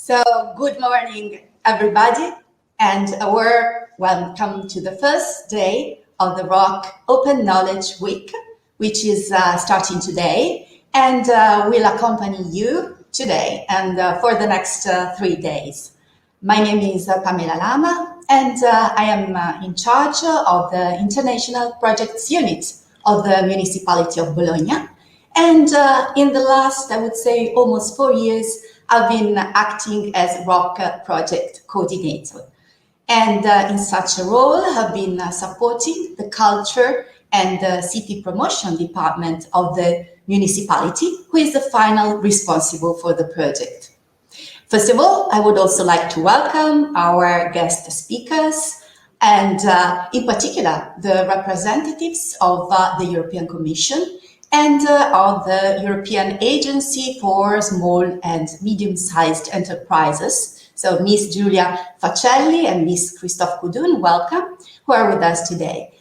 So, good morning, everybody, and a warm welcome to the first day of the Rock Open Knowledge Week, which is starting today and will accompany you today and for the next 3 days. My name is Pamela Lama, and I am in charge of the International Projects Unit of the Municipality of Bologna. And in the last, I would say, almost 4 years, I've been acting as ROC project coordinator. And in such a role, I've been supporting the culture and the city promotion department of the municipality, who is the final responsible for the project. First of all, I would also like to welcome our guest speakers and in particular, the representatives of the European Commission and of the European Agency for Small and Medium-Sized Enterprises. So Ms. Giulia Facelli and Ms. Christophe Coudoun, welcome, who are with us today.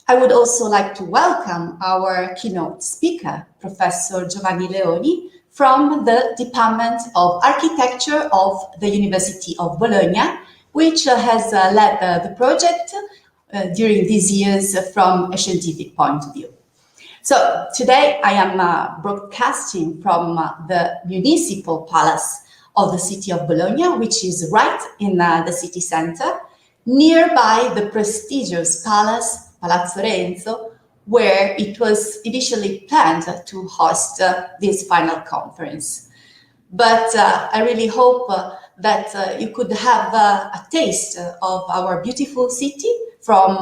I would also like to welcome our keynote speaker, Prof.Giovanni Leoni, from the Department of Architecture of the University of Bologna, which has led the project during these years from a scientific point of view. So today I am broadcasting from the Municipal Palace of the City of Bologna, which is right in the city center, nearby the prestigious palace, Palazzo Renzo, where it was initially planned to host this final conference. But I really hope that you could have a taste of our beautiful city from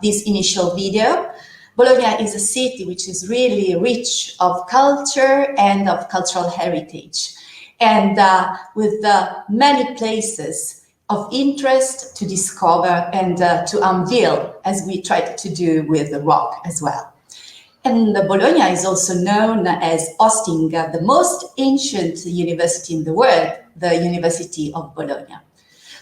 this initial video. Bologna is a city which is really rich of culture and of cultural heritage, and with many places of interest to discover and to unveil, as we tried to do with the ROC as well. And Bologna is also known as hosting the most ancient university in the world, the University of Bologna.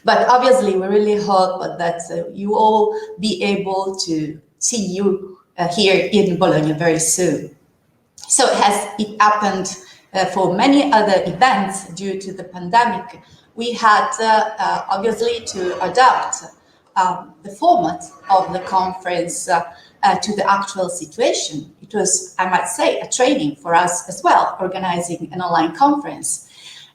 But obviously, we really hope that you all be able to see you here in Bologna very soon. So as it happened for many other events due to the pandemic, we had obviously to adapt the format of the conference to the actual situation. It was, I might say, a training for us as well, organizing an online conference.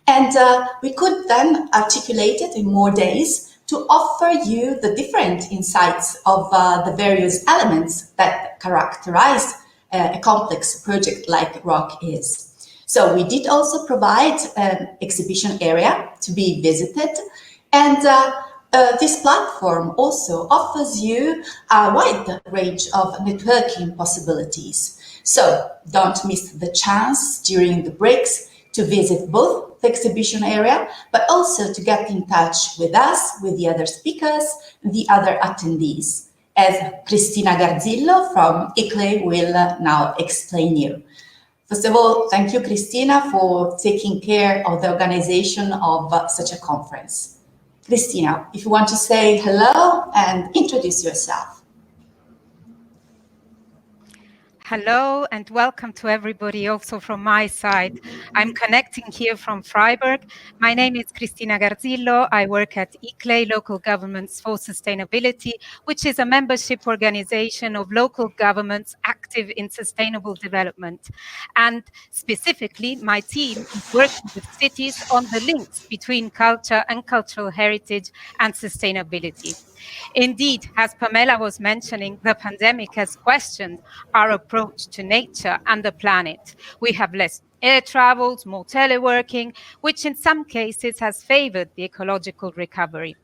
And we could then articulate it in more days to offer you the different insights of the various elements that characterize a complex project like ROC is. So we did also provide an exhibition area to be visited, and this platform also offers you a wide range of networking possibilities. So don't miss the chance during the breaks to visit both the exhibition area, but also to get in touch with us, with the other speakers, the other attendees, as Cristina Garcia from ICLEI will now explain you. First of all, thank you, Cristina, for taking care of the organization of such a conference. Cristina, if you want to say hello and introduce yourself. Hello and welcome to everybody also from my side. I'm connecting here from Freiburg. My name is Cristina Garzillo. I work at ICLEI, Local Governments for Sustainability, which is a membership organization of local governments active in sustainable development. And specifically, my team is working with cities on the links between culture and cultural heritage and sustainability. Indeed, as Pamela was mentioning, the pandemic has questioned our approach to nature and the planet. We have less air travels, more teleworking, which in some cases has favored the ecological recovery.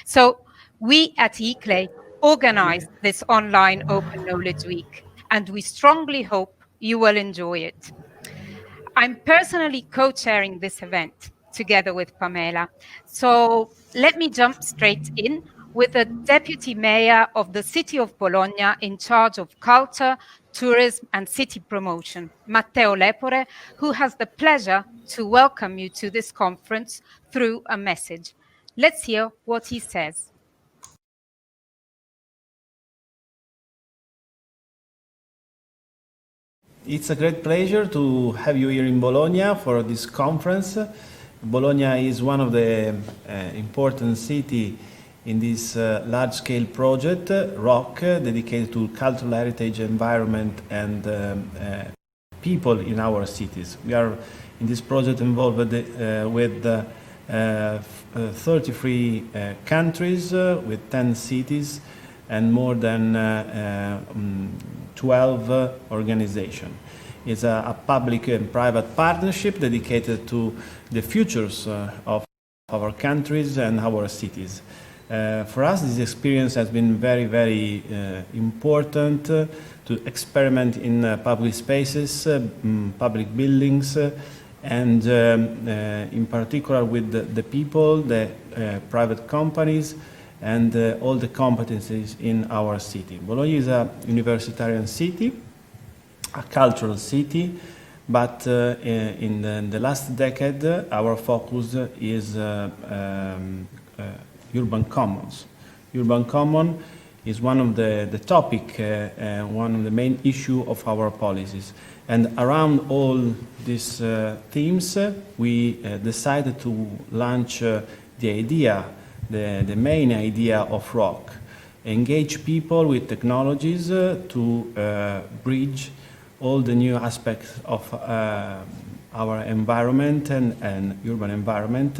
So we at ICLEI organized this online Open Knowledge Week, and we strongly hope you will enjoy it. I'm personally co-chairing this event together with Pamela. So let me jump straight in with the Deputy Mayor of the City of Bologna in charge of culture, tourism and city promotion, Matteo Lepore, who has the pleasure to welcome you to this conference through a message. Let's hear what he says. It's a great pleasure to have you here in Bologna for this conference. Bologna is one of the important city in this large-scale project, ROC, dedicated to cultural heritage, environment, and people in our cities. We are in this project involved with 33 countries, with 10 cities, and more than 12 organizations. It's a public and private partnership dedicated to the futures of our countries and our cities. For us, this experience has been very, very important to experiment in public spaces, public buildings, and in particular with the people, the private companies, and all the competencies in our city. Bologna is a universitarian city, a cultural city, but in the last decade, our focus is urban commons. Urban common is one of the topic, one of the main issue of our policies. And around all these themes, we decided to launch the idea, the main idea of ROC. Engage people with technologies to bridge all the new aspects of our environment and urban environment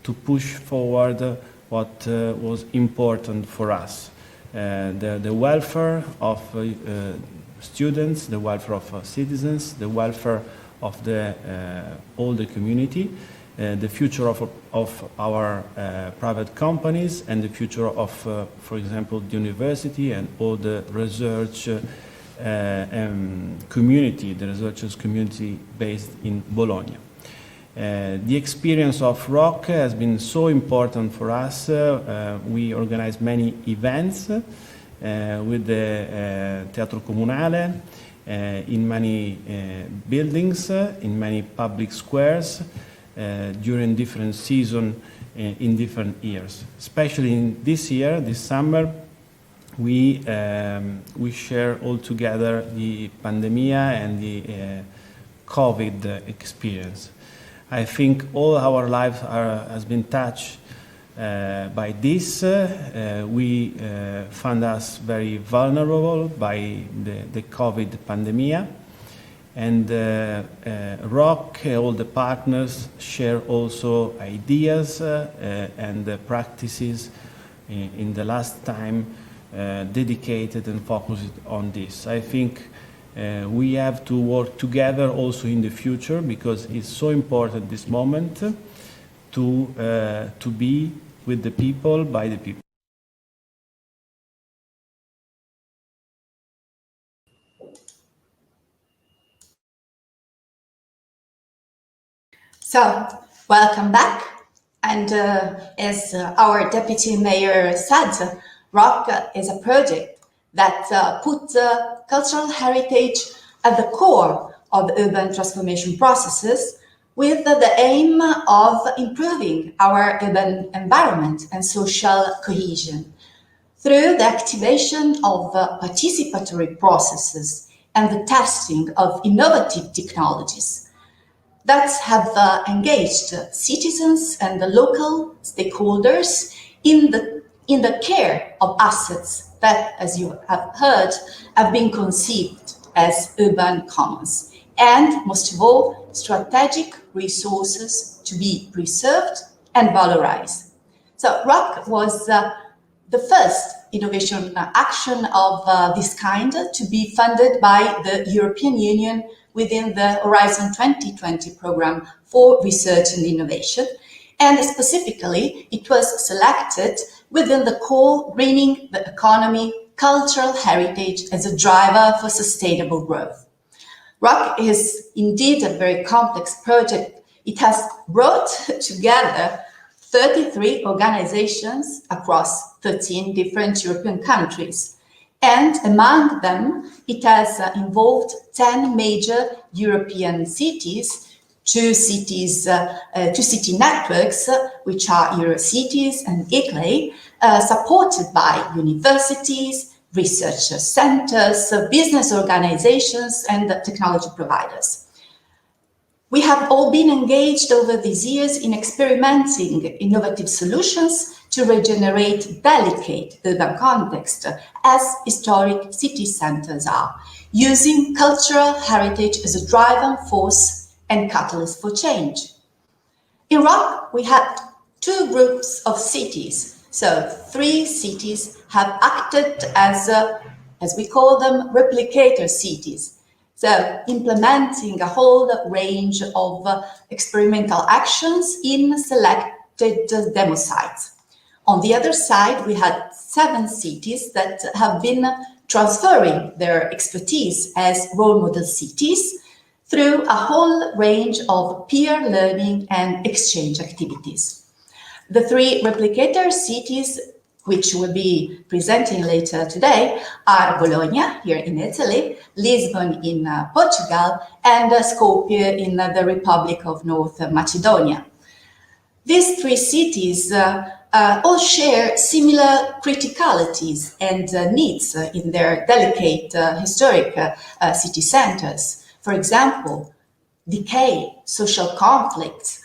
to push forward what was important for us. The welfare of students, the welfare of citizens, the welfare of all the community, the future of our private companies, and the future of, for example, the university and all the research community, the researchers community based in Bologna. The experience of ROC has been so important for us. We organized many events with the Teatro Comunale, in many buildings, in many public squares, during different seasons in different years. Especially in this year, this summer, we share all together the pandemia and the COVID experience. I think all our lives has been touched by this. We found us very vulnerable by the COVID pandemia, and ROC, all the partners, share also ideas and practices in the last time dedicated and focused on this. I think we have to work together also in the future, because it's so important this moment to be with the people, by the people. So, welcome back. And as our Deputy Mayor said, ROC is a project that puts cultural heritage at the core of urban transformation processes, with the aim of improving our urban environment and social cohesion through the activation of participatory processes and the testing of innovative technologies that have engaged citizens and the local stakeholders in the care of assets that, as you have heard, have been conceived as urban commons, and most of all, strategic resources to be preserved and valorized. So ROC was the first innovation action of this kind to be funded by the European Union within the Horizon 2020 program for research and innovation. And specifically, it was selected within the core greening the economy, cultural heritage as a driver for sustainable growth. ROC is indeed a very complex project. It has brought together 33 organizations across 13 different European countries. And among them, it has involved 10 major European cities, two city networks, which are Eurocities and ICLEI, supported by universities, research centers, business organizations, and technology providers. We have all been engaged over these years in experimenting innovative solutions to regenerate delicate urban context as historic city centers are, using cultural heritage as a driving force and catalyst for change. In Rock, we had two groups of cities. So 3 cities have acted as we call them, replicator cities. So implementing a whole range of experimental actions in selected demo sites. On the other side, we had 7 cities that have been transferring their expertise as role model cities through a whole range of peer learning and exchange activities. The 3 replicator cities, which we'll be presenting later today, are Bologna, here in Italy, Lisbon in Portugal, and Skopje in the Republic of North Macedonia. These 3 cities all share similar criticalities and needs in their delicate historic city centers. For example, decay, social conflicts,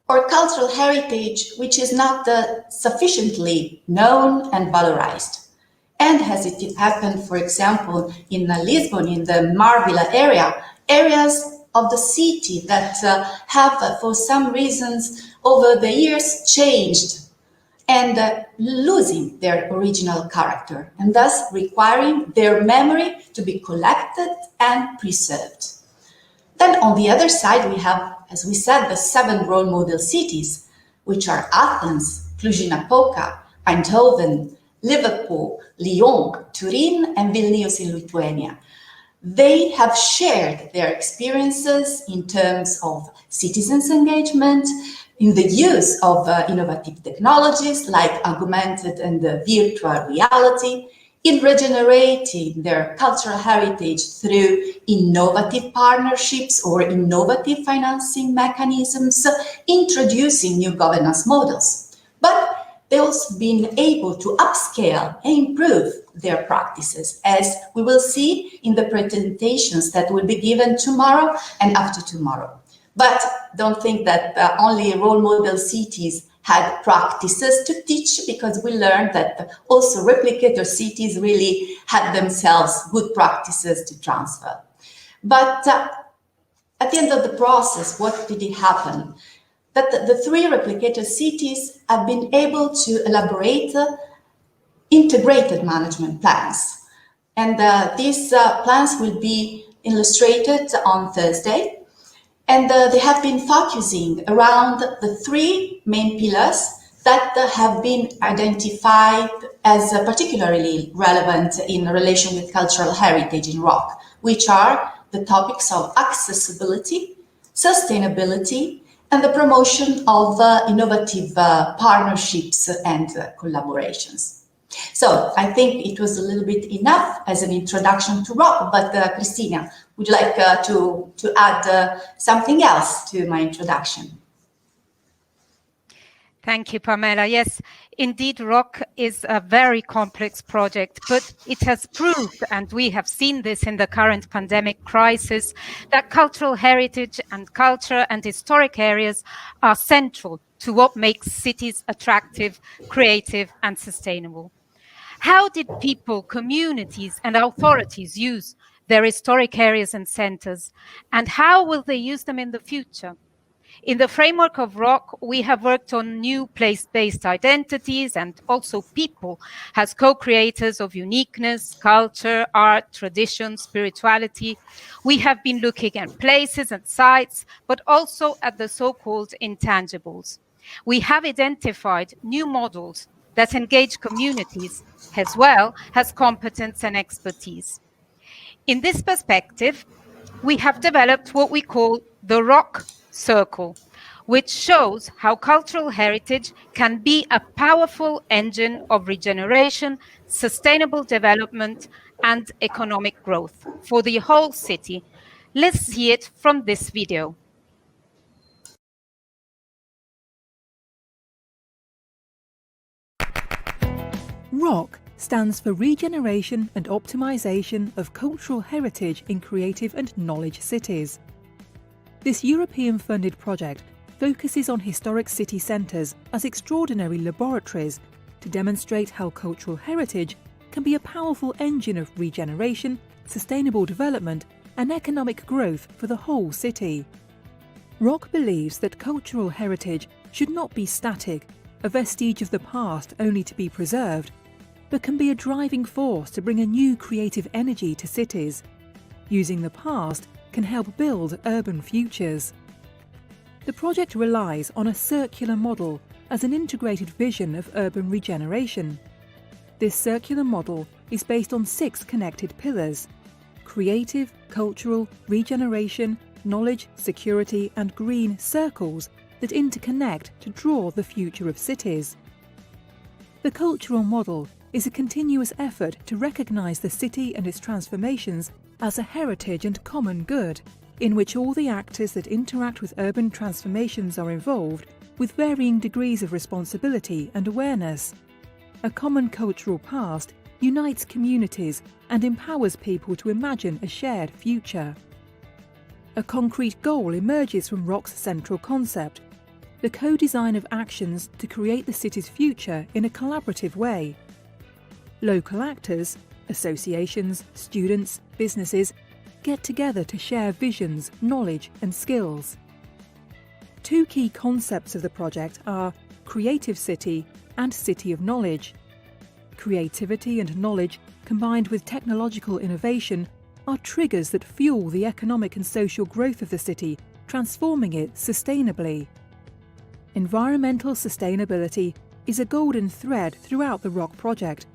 or cultural heritage which is not sufficiently known and valorized. And as it happened, for example, in Lisbon, in the Marvila area, areas of the city that have, for some reasons, over the years changed and losing their original character, and thus requiring their memory to be collected and preserved. Then on the other side, we have, as we said, the 7 role model cities, which are Athens, Cluj-Napoca, Eindhoven, Liverpool, Lyon, Turin, and Vilnius in Lithuania. They have shared their experiences in terms of citizens' engagement, in the use of innovative technologies like augmented and virtual reality, in regenerating their cultural heritage through innovative partnerships or innovative financing mechanisms, introducing new governance models. But they've also been able to upscale and improve their practices, as we will see in the presentations that will be given tomorrow and after tomorrow. But don't think that only role model cities had practices to teach, because we learned that also replicator cities really had themselves good practices to transfer. But at the end of the process, what did it happen? That the 3 replicator cities have been able to elaborate integrated management plans. And these plans will be illustrated on Thursday. And they have been focusing around the 3 main pillars that have been identified as particularly relevant in relation with cultural heritage in Rock, which are the topics of accessibility, sustainability, and the promotion of innovative partnerships and collaborations. So I think it was a little bit enough as an introduction to Rock, but Cristina, would you like to add something else to my introduction? Thank you, Pamela. Yes, indeed, Rock is a very complex project, but it has proved, and we have seen this in the current pandemic crisis, that cultural heritage and culture and historic areas are central to what makes cities attractive, creative, and sustainable. How did people, communities, and authorities use their historic areas and centers, and how will they use them in the future? In the framework of Rock, we have worked on new place-based identities and also people as co-creators of uniqueness, culture, art, tradition, spirituality. We have been looking at places and sites, but also at the so-called intangibles. We have identified new models that engage communities as well as competence and expertise. In this perspective, we have developed what we call the Rock Circle, which shows how cultural heritage can be a powerful engine of regeneration, sustainable development, and economic growth for the whole city. Let's see it from this video. ROC stands for Regeneration and Optimization of Cultural Heritage in Creative and Knowledge Cities. This European-funded project focuses on historic city centres as extraordinary laboratories to demonstrate how cultural heritage can be a powerful engine of regeneration, sustainable development and economic growth for the whole city. ROC believes that cultural heritage should not be static, a vestige of the past only to be preserved, but can be a driving force to bring a new creative energy to cities. Using the past can help build urban futures. The project relies on a circular model as an integrated vision of urban regeneration. This circular model is based on 6 connected pillars: creative, cultural, regeneration, knowledge, security and green circles that interconnect to draw the future of cities. The cultural model is a continuous effort to recognise the city and its transformations as a heritage and common good, in which all the actors that interact with urban transformations are involved with varying degrees of responsibility and awareness. A common cultural past unites communities and empowers people to imagine a shared future. A concrete goal emerges from ROC's central concept: the co-design of actions to create the city's future in a collaborative way. Local actors, associations, students, businesses get together to share visions, knowledge and skills. 2 key concepts of the project are Creative City and City of Knowledge. Creativity and knowledge combined with technological innovation are triggers that fuel the economic and social growth of the city, transforming it sustainably. Environmental sustainability is a golden thread throughout the ROC project,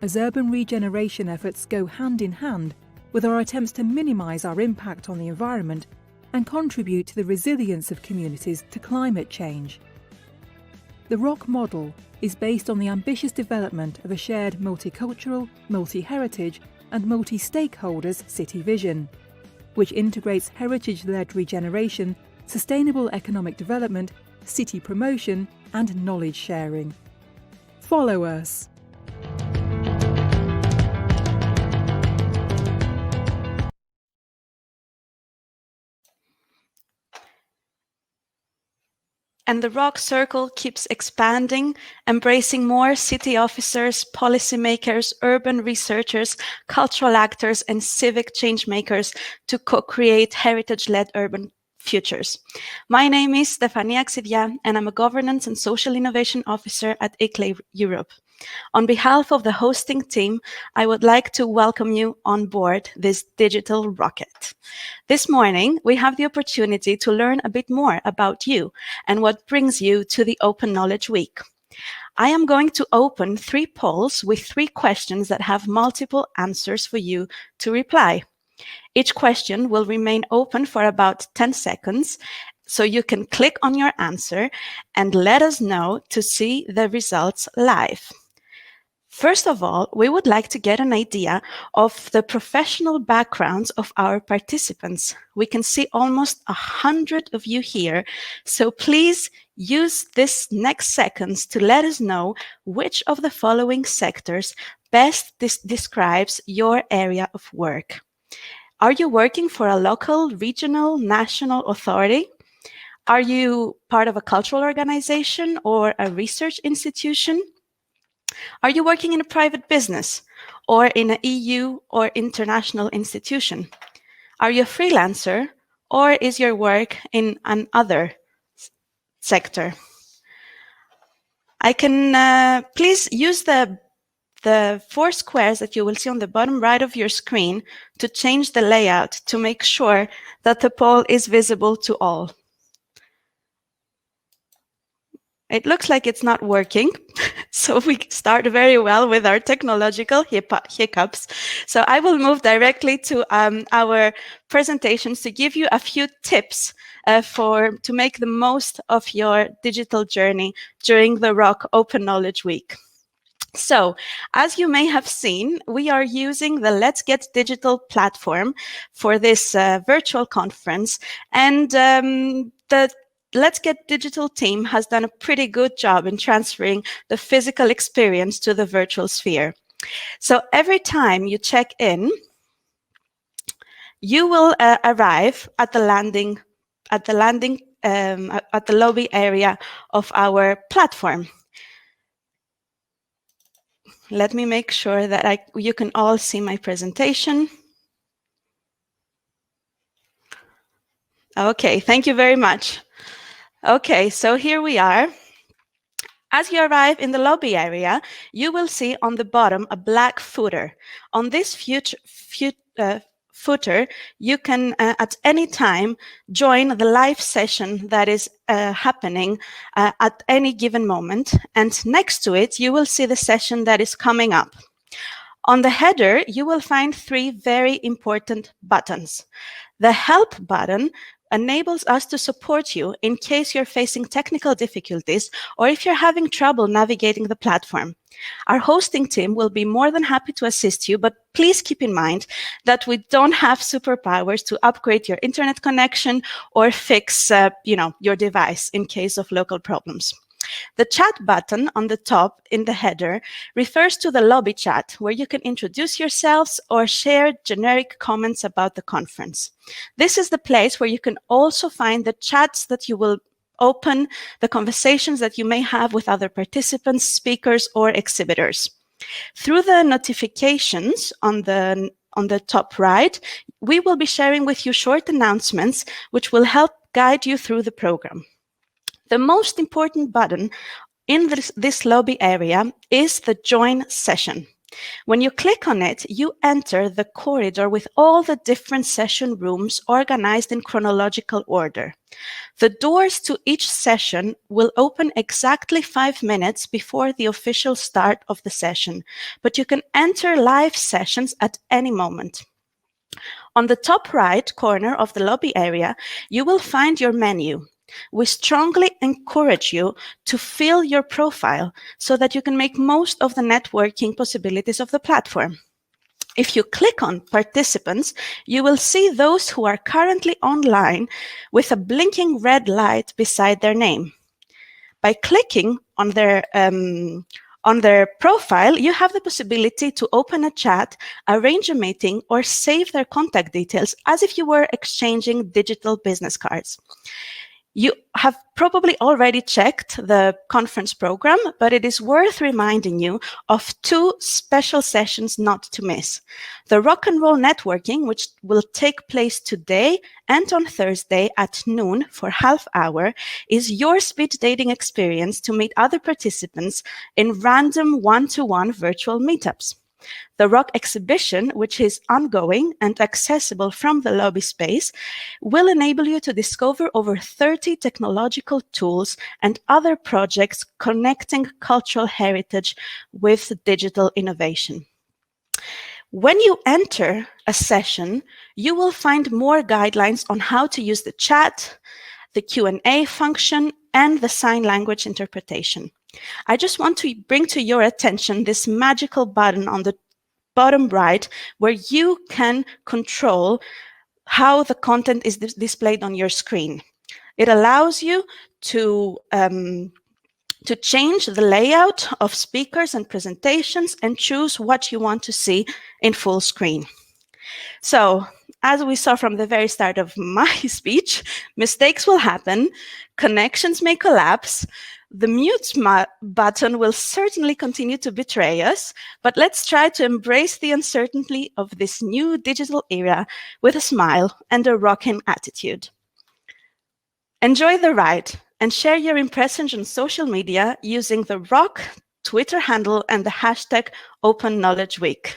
as urban regeneration efforts go hand in hand with our attempts to minimise our impact on the environment and contribute to the resilience of communities to climate change. The ROC model is based on the ambitious development of a shared multicultural, multi-heritage and multi-stakeholders city vision, which integrates heritage-led regeneration, sustainable economic development, city promotion and knowledge sharing. Follow us. And the ROC Circle keeps expanding, embracing more city officers, policymakers, urban researchers, cultural actors, and civic change makers to co-create heritage-led urban futures. My name is Stefania Xidia, and I'm a Governance and Social Innovation Officer at ICLEI Europe. On behalf of the hosting team, I would like to welcome you on board this digital rocket. This morning, we have the opportunity to learn a bit more about you and what brings you to the Open Knowledge Week. I am going to open 3 polls with 3 questions that have multiple answers for you to reply. Each question will remain open for about 10 seconds, so you can click on your answer and let us know to see the results live. First of all, we would like to get an idea of the professional backgrounds of our participants. We can see almost 100 of you here, so please use this next seconds to let us know which of the following sectors best describes your area of work. Are you working for a local, regional, national authority? Are you part of a cultural organization or a research institution? Are you working in a private business or in an EU or international institution? Are you a freelancer or is your work in another sector? I can please use the 4 squares that you will see on the bottom right of your screen to change the layout to make sure that the poll is visible to all. It looks like it's not working, so we start very well with our technological hiccups. So I will move directly to our presentations to give you a few tips to make the most of your digital journey during the ROC Open Knowledge Week. So, as you may have seen, we are using the Let's Get Digital platform for this virtual conference, and the Let's Get Digital team has done a pretty good job in transferring the physical experience to the virtual sphere. So every time you check in, you will arrive at the landing at the landing, at the lobby area of our platform. Let me make sure that you can all see my presentation. Okay, thank you very much. Okay, so here we are. As you arrive in the lobby area, you will see on the bottom a black footer. On this footer, you can at any time join the live session that is happening at any given moment. And next to it, you will see the session that is coming up. On the header, you will find 3 very important buttons. The Help button enables us to support you in case you're facing technical difficulties or if you're having trouble navigating the platform. Our hosting team will be more than happy to assist you, but please keep in mind that we don't have superpowers to upgrade your internet connection or fix your device in case of local problems. The chat button on the top in the header refers to the lobby chat, where you can introduce yourselves or share generic comments about the conference. This is the place where you can also find the chats that you will open, the conversations that you may have with other participants, speakers, or exhibitors. Through the notifications on the top right, we will be sharing with you short announcements which will help guide you through the program. The most important button in this lobby area is the Join Session. When you click on it, you enter the corridor with all the different session rooms organized in chronological order. The doors to each session will open exactly 5 minutes before the official start of the session, but you can enter live sessions at any moment. On the top right corner of the lobby area, you will find your menu. We strongly encourage you to fill your profile so that you can make most of the networking possibilities of the platform. If you click on Participants, you will see those who are currently online with a blinking red light beside their name. By clicking on their profile, you have the possibility to open a chat, arrange a meeting, or save their contact details as if you were exchanging digital business cards. You have probably already checked the conference program, but it is worth reminding you of 2 special sessions not to miss. The Rock and Roll Networking, which will take place today and on Thursday at noon for half hour, is your speed dating experience to meet other participants in random one-to-one virtual meetups. The Rock exhibition, which is ongoing and accessible from the lobby space, will enable you to discover over 30 technological tools and other projects connecting cultural heritage with digital innovation. When you enter a session, you will find more guidelines on how to use the chat, the Q&A function, and the sign language interpretation. I just want to bring to your attention this magical button on the bottom right, where you can control how the content is displayed on your screen. It allows you to change the layout of speakers and presentations and choose what you want to see in full screen. So, as we saw from the very start of my speech, mistakes will happen, connections may collapse, the mute button will certainly continue to betray us, but let's try to embrace the uncertainty of this new digital era with a smile and a rockin' attitude. Enjoy the ride and share your impressions on social media using the Rock Twitter handle and the hashtag #OpenKnowledgeWeek.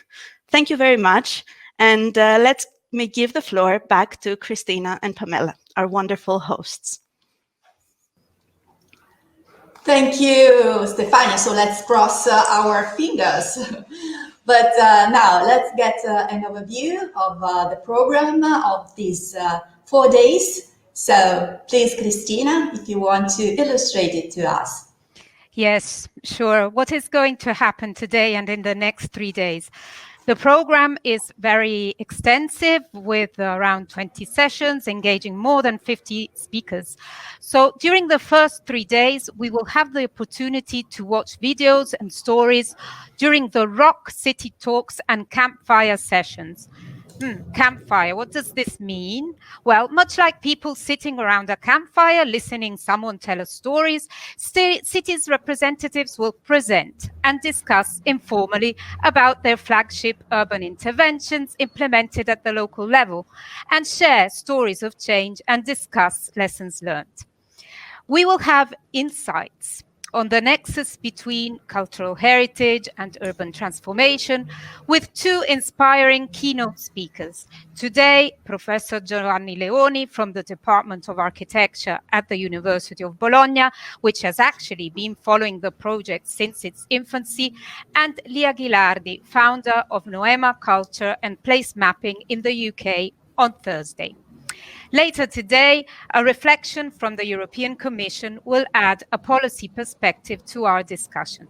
Thank you very much, and let me give the floor back to Cristina and Pamela, our wonderful hosts. Thank you, Stefania. So let's cross our fingers. But now let's get an overview of the program of these 4 days. So please, Cristina, if you want to illustrate it to us. Yes, sure. What is going to happen today and in the next 3 days? The program is very extensive with around 20 sessions, engaging more than 50 speakers. So during the first 3 days, we will have the opportunity to watch videos and stories during the Rock City Talks and Campfire sessions. Campfire, what does this mean? Well, much like people sitting around a campfire listening someone tell us stories, cities representatives will present and discuss informally about their flagship urban interventions implemented at the local level and share stories of change and discuss lessons learned. We will have insights on the nexus between cultural heritage and urban transformation with two inspiring keynote speakers. Today, Professor Giovanni Leoni from the Department of Architecture at the University of Bologna, which has actually been following the project since its infancy, and Lia Ghilardi, founder of Noema Culture and Place Mapping in the UK, on Thursday. Later today, a reflection from the European Commission will add a policy perspective to our discussion.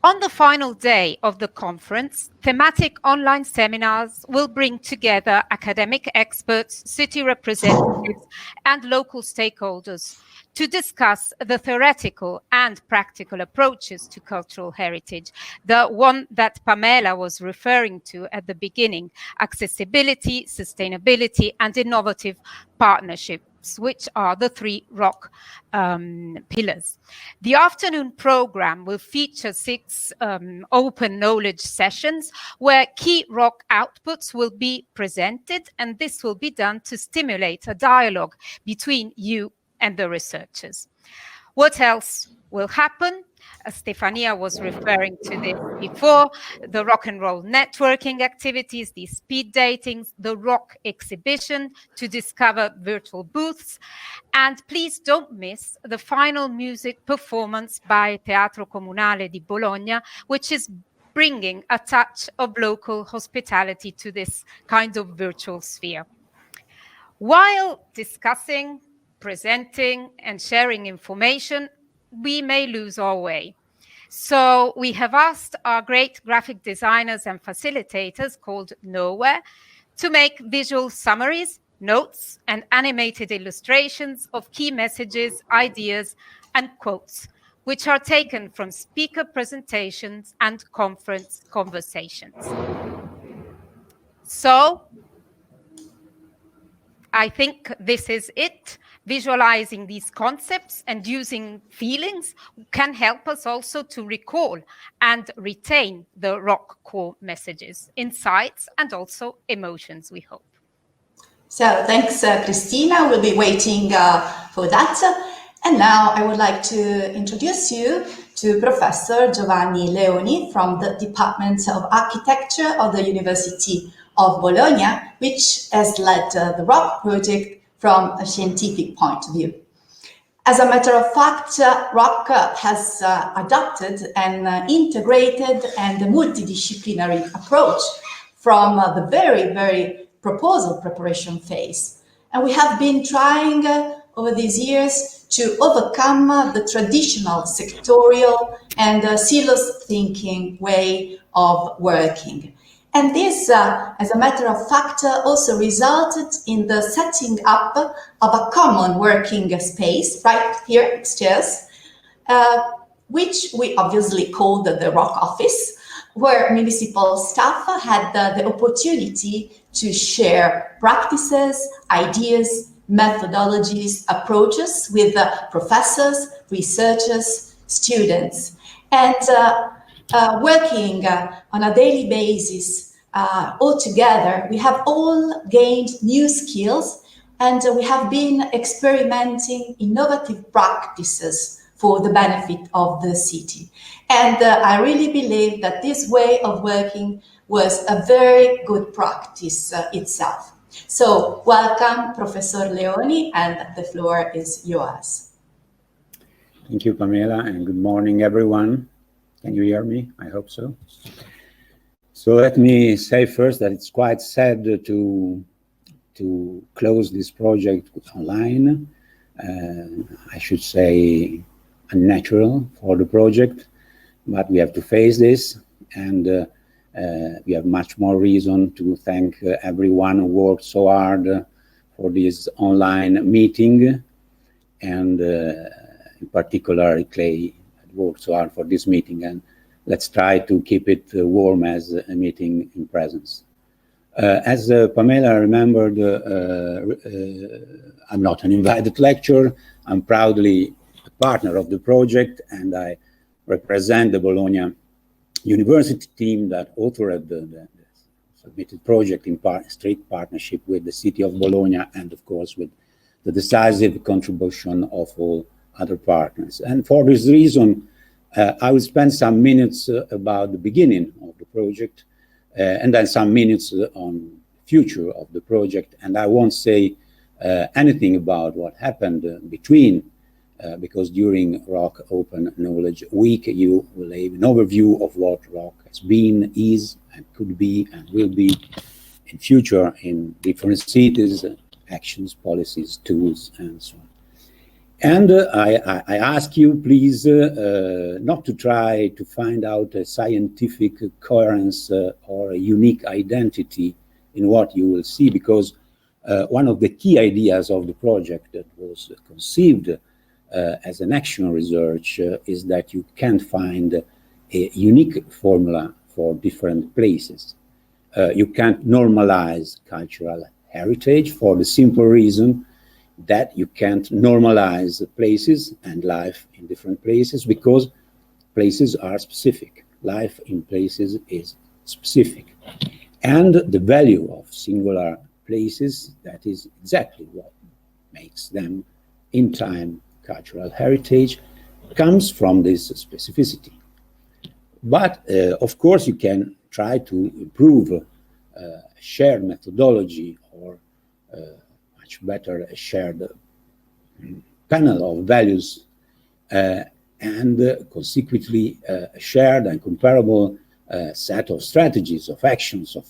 On the final day of the conference, thematic online seminars will bring together academic experts, city representatives, and local stakeholders to discuss the theoretical and practical approaches to cultural heritage, the one that Pamela was referring to at the beginning: accessibility, sustainability, and innovative partnership, which are the three ROC pillars. The afternoon program will feature 6 open knowledge sessions where key ROC outputs will be presented, and this will be done to stimulate a dialogue between you and the researchers. What else will happen? Stefania was referring to this before: the rock and roll networking activities, the speed datings, the rock exhibition to discover virtual booths. And please don't miss the final music performance by Teatro Comunale di Bologna, which is bringing a touch of local hospitality to this kind of virtual sphere. While discussing, presenting, and sharing information, we may lose our way. So we have asked our great graphic designers and facilitators called Nowhere to make visual summaries, notes, and animated illustrations of key messages, ideas, and quotes, which are taken from speaker presentations and conference conversations. So I think this is it. Visualizing these concepts and using feelings can help us also to recall and retain the ROC core messages, insights, and also emotions, we hope. So thanks, Cristina. We'll be waiting for that. And now I would like to introduce you to Professor Giovanni Leoni from the Department of Architecture of the University of Bologna, which has led the ROC project from a scientific point of view. As a matter of fact, ROC has adopted an integrated and multidisciplinary approach from the very proposal preparation phase. And we have been trying over these years to overcome the traditional sectorial and silos thinking way of working. And this, as a matter of fact, also resulted in the setting up of a common working space right here upstairs, which we obviously called the ROC office, where municipal staff had the opportunity to share practices, ideas, methodologies, approaches with professors, researchers, students. And working on a daily basis all together, we have all gained new skills, and we have been experimenting innovative practices for the benefit of the city. And I really believe that this way of working was a very good practice itself. So welcome, Professor Leoni, and the floor is yours. Thank you, Pamela, and good morning, everyone. Can you hear me? I hope so. So let me say first that it's quite sad to close this project online. I should say unnatural for the project, but we have to face this, and we have much more reason to thank everyone who worked so hard for this online meeting, and in particular Clay worked so hard for this meeting, and let's try to keep it warm as a meeting in presence. As Pamela remembered, I'm not an invited lecturer. I'm proudly a partner of the project, and I represent the Bologna University team that authored the submitted project in strict partnership with the City of Bologna, and of course with the decisive contribution of all other partners. And for this reason, I will spend some minutes about the beginning of the project, and then some minutes on the future of the project. And I won't say anything about what happened between, because during ROC Open Knowledge Week, you will have an overview of what ROC has been, is, and could be, and will be in future in different cities, actions, policies, tools, and so on. And I ask you, please, not to try to find out a scientific coherence or a unique identity in what you will see, because one of the key ideas of the project that was conceived as an action research is that you can't find a unique formula for different places. You can't normalize cultural heritage for the simple reason that you can't normalize places and life in different places, because places are specific. Life in places is specific. And the value of singular places, that is exactly what makes them in time cultural heritage, comes from this specificity. But of course you can try to improve a shared methodology, or much better a shared panel of values, and consequently a shared and comparable set of strategies, of actions, of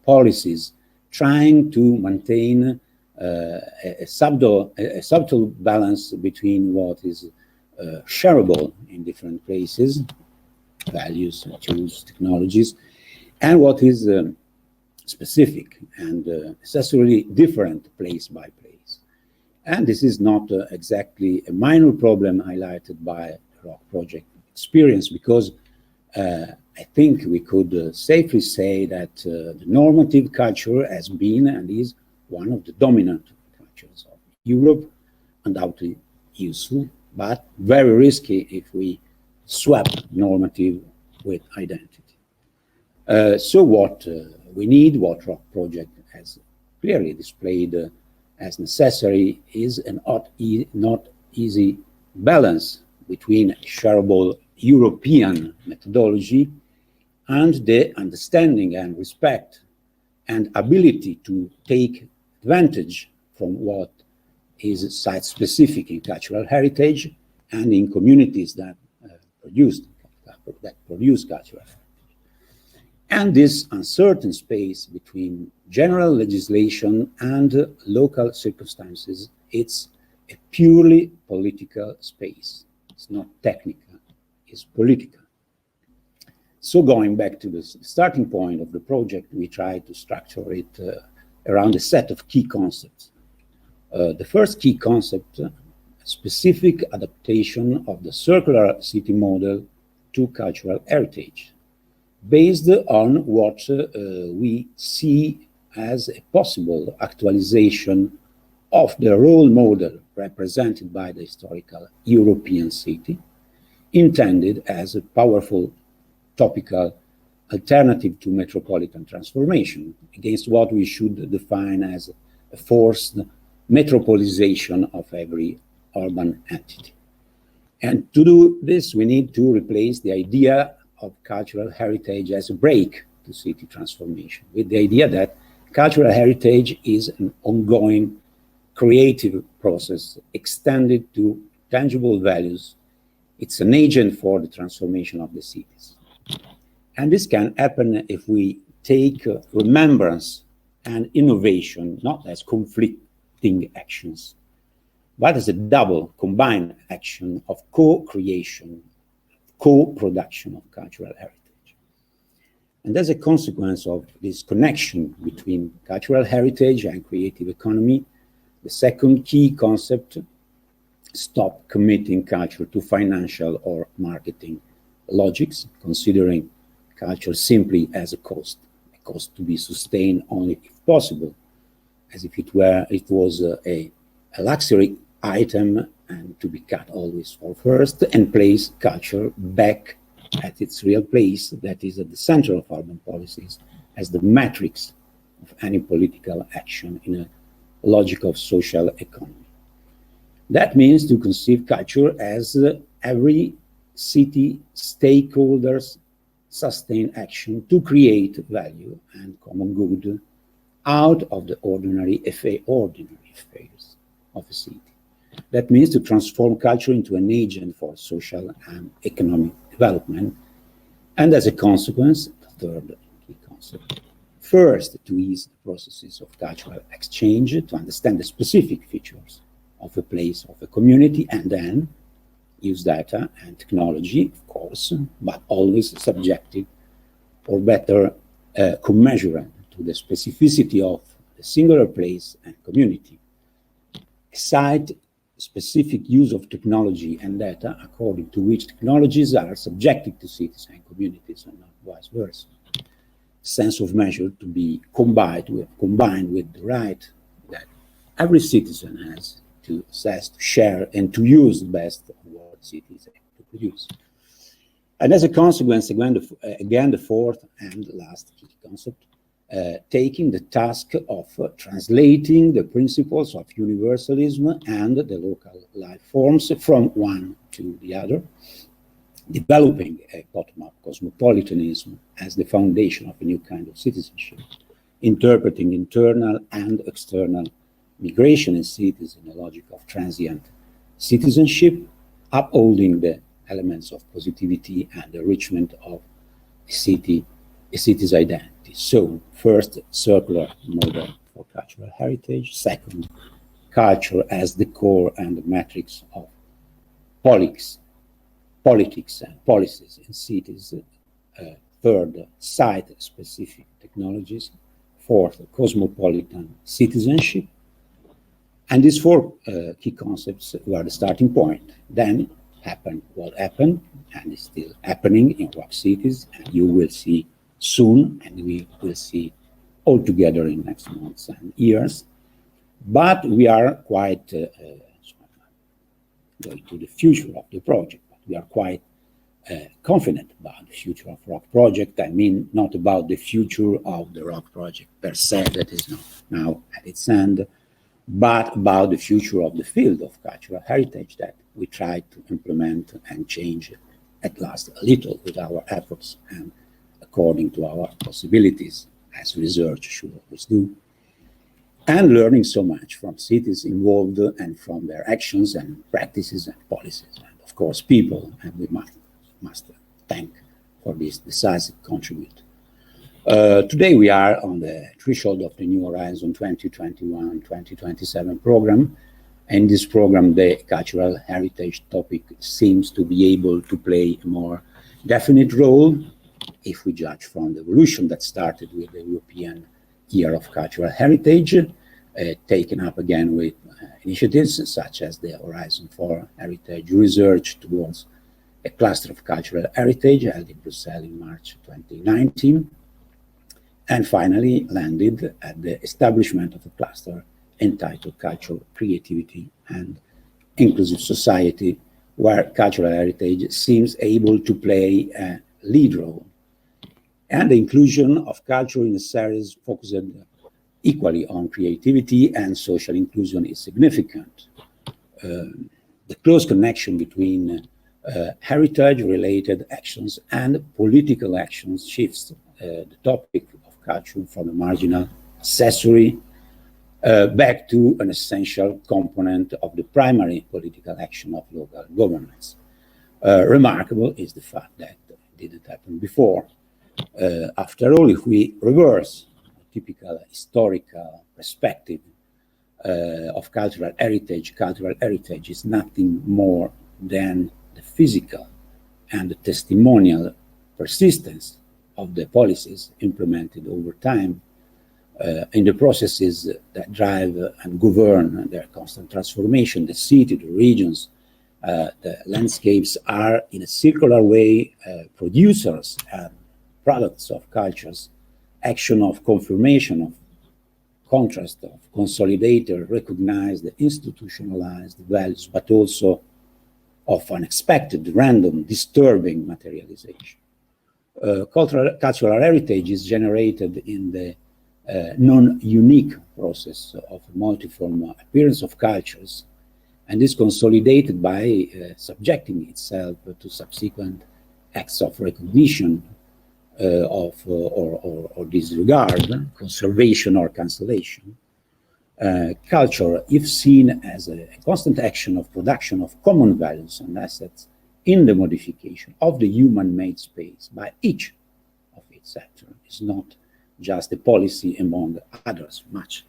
policies, trying to maintain a subtle balance between what is shareable in different places, values, tools, technologies, and what is specific and necessarily different place by place. And this is not exactly a minor problem highlighted by the ROC project experience, because I think we could safely say that the normative culture has been and is one of the dominant cultures of Europe, undoubtedly useful, but very risky if we swap normative with identity. So what we need, what ROC project has clearly displayed as necessary, is an not easy balance between a shareable European methodology and the understanding and respect and ability to take advantage from what is site-specific in cultural heritage and in communities that produce cultural heritage. And this uncertain space between general legislation and local circumstances, it's a purely political space. It's not technical, it's political. So going back to the starting point of the project, we try to structure it around a set of key concepts. The first key concept, a specific adaptation of the circular city model to cultural heritage, based on what we see as a possible actualization of the role model represented by the historical European city, intended as a powerful topical alternative to metropolitan transformation, against what we should define as a forced metropolization of every urban entity. And to do this, we need to replace the idea of cultural heritage as a brake to city transformation, with the idea that cultural heritage is an ongoing creative process extended to tangible values. It's an agent for the transformation of the cities. And this can happen if we take remembrance and innovation not as conflicting actions, but as a double combined action of co-creation, co-production of cultural heritage. And as a consequence of this connection between cultural heritage and creative economy, the second key concept, stop committing culture to financial or marketing logics, considering culture simply as a cost, a course, to be sustained only if possible, as if it was a luxury item, and to be cut always for first, and place culture back at its real place, that is at the center of urban policies, as the matrix of any political action in a logic of social economy. That means to conceive culture as every city stakeholder's sustained action to create value and common good out of the ordinary affairs of a city. That means to transform culture into an agent for social and economic development, and as a consequence, the third key concept, first, to ease the processes of cultural exchange, to understand the specific features of a place, of a community, and then use data and technology, of course, but always subjective, or better, commensurate to the specificity of the singular place and community. Site-specific use of technology and data, according to which technologies are subjective to cities and communities, and not vice versa. Sense of measure to be combined with the right that every citizen has to assess, to share, and to use the best of what cities have to produce. And as a consequence, again, the fourth and last key concept, taking the task of translating the principles of universalism and the local life forms from one to the other, developing a bottom-up cosmopolitanism as the foundation of a new kind of citizenship, interpreting internal and external migration in cities in a logic of transient citizenship, upholding the elements of positivity and enrichment of a city's identity. So, first, circular model for cultural heritage. Second, culture as the core and the matrix of politics and policies in cities. Third, site-specific technologies. Fourth, cosmopolitan citizenship. And these four key concepts were the starting point. Then happened what happened, and is still happening in what cities, and you will see soon, and we will see all together in next months and years. But we are quite going to the future of the project. We are quite confident about the future of ROC project. I mean, not about the future of the ROC project per se, that is not now at its end, but about the future of the field of cultural heritage that we try to implement and change at last a little with our efforts and according to our possibilities, as research should always do, and learning so much from cities involved and from their actions and practices and policies, and of course people, and we must thank for this decisive contribution. Today we are on the threshold of the New Horizon 2021-2027 program. In this program, the cultural heritage topic seems to be able to play a more definite role if we judge from the evolution that started with the European Year of Cultural Heritage, taken up again with initiatives such as the Horizon for Heritage Research towards a cluster of cultural heritage held in Brussels in March 2019, and finally landed at the establishment of a cluster entitled Cultural Creativity and Inclusive Society, where cultural heritage seems able to play a lead role. And the inclusion of culture in a series focused equally on creativity and social inclusion is significant. The close connection between heritage-related actions and political actions shifts the topic of culture from a marginal accessory back to an essential component of the primary political action of local governments. Remarkable is the fact that it didn't happen before. After all, if we reverse a typical historical perspective of cultural heritage is nothing more than the physical and the testimonial persistence of the policies implemented over time in the processes that drive and govern their constant transformation. The city, the regions, the landscapes are in a circular way producers and products of cultures action of confirmation, of contrast, of consolidated, recognized, institutionalized values, but also of unexpected, random, disturbing materialization. Cultural heritage is generated in the non-unique process of multiform appearance of cultures, and is consolidated by subjecting itself to subsequent acts of recognition or disregard, conservation or cancellation. Culture, if seen as a constant action of production of common values and assets in the modification of the human-made space by each of its actors, is not just a policy among others, much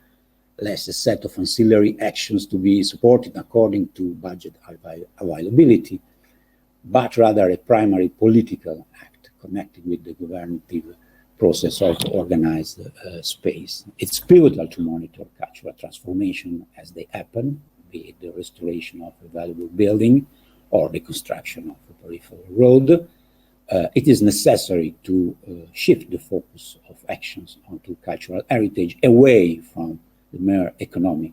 less a set of ancillary actions to be supported according to budget availability, but rather a primary political act connected with the governative process of organized space. It's pivotal to monitor cultural transformation as they happen, be it the restoration of a valuable building or the construction of a peripheral road. It is necessary to shift the focus of actions onto cultural heritage away from the mere economic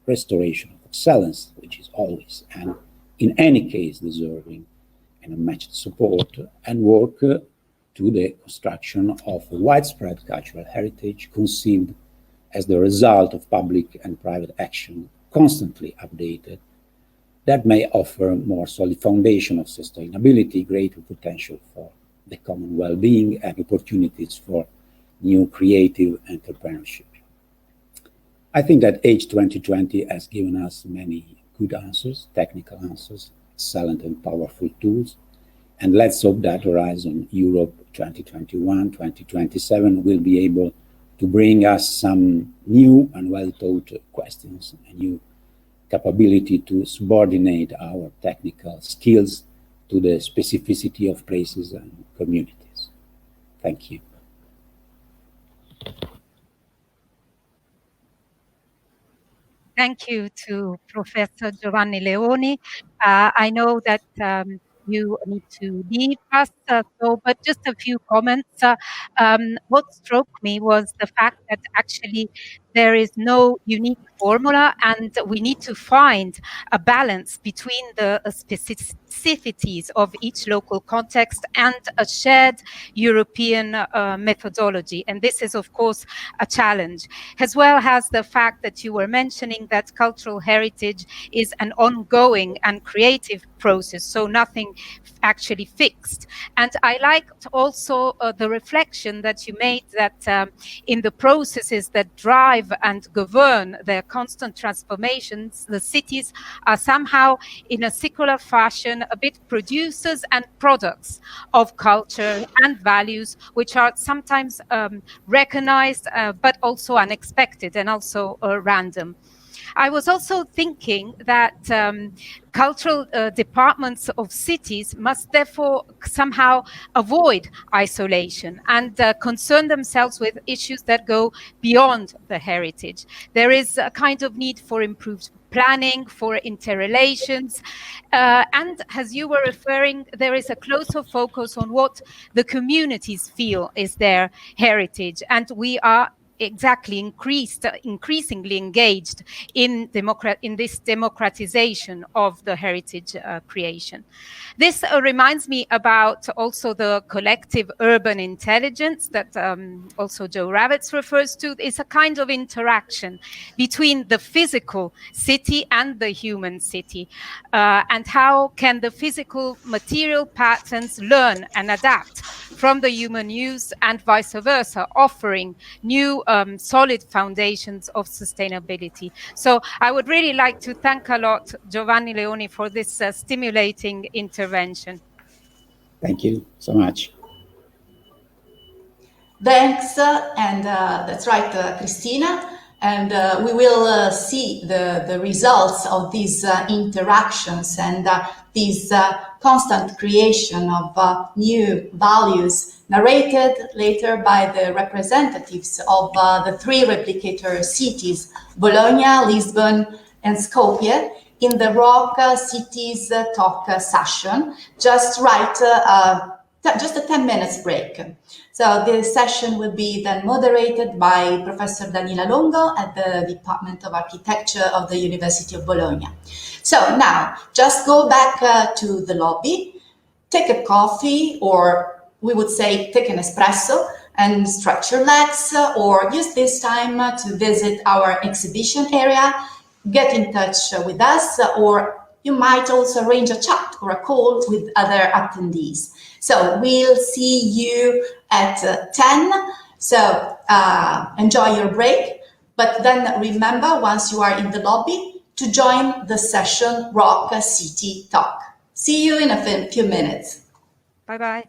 restoration of excellence, which is always and in any case deserving an unmatched support, and work to the construction of a widespread cultural heritage conceived as the result of public and private action, constantly updated, that may offer more solid foundation of sustainability, greater potential for the common well-being, and opportunities for new creative entrepreneurship. I think that Age 2020 has given us many good answers, technical answers, excellent and powerful tools, and let's hope that Horizon Europe 2021-2027 will be able to bring us some new and well-thought questions, a new capability to subordinate our technical skills to the specificity of places and communities. Thank you. Thank you to Professor Giovanni Leoni. I know that you need to leave us, but just a few comments. What struck me was the fact that actually there is no unique formula, and we need to find a balance between the specificities of each local context and a shared European methodology. And this is, of course, a challenge, as well as the fact that you were mentioning that cultural heritage is an ongoing and creative process, so nothing actually fixed. And I liked also the reflection that you made that in the processes that drive and govern their constant transformations, the cities are somehow in a secular fashion a bit producers and products of culture and values, which are sometimes recognized but also unexpected and also random. I was also thinking that cultural departments of cities must therefore somehow avoid isolation and concern themselves with issues that go beyond the heritage. There is a kind of need for improved planning, for interrelations, and as you were referring, there is a closer focus on what the communities feel is their heritage, and we are exactly increasingly engaged in this democratization of the heritage creation. This reminds me about also the collective urban intelligence that also Joe Ravitz refers to. It's a kind of interaction between the physical city and the human city, and how can the physical material patterns learn and adapt from the human use and vice versa, offering new solid foundations of sustainability. So I would really like to thank a lot Giovanni Leoni for this stimulating intervention. Thank you so much. Thanks, and that's right, Cristina. And we will see the results of these interactions and this constant creation of new values narrated later by the representatives of the three replicator cities, Bologna, Lisbon, and Skopje, in the ROC Cities Talk session, just right just a 10 minutes break. So this session will be then moderated by Professor Daniela Longo at the Department of Architecture of the University of Bologna. So now just go back to the lobby, take a coffee, or we would say take an espresso and stretch your legs, or use this time to visit our exhibition area, get in touch with us, or you might also arrange a chat or a call with other attendees. So we'll see you at 10. So enjoy your break, but then remember, once you are in the lobby, to join the session Rock City Talk. See you in a few minutes. Bye-bye.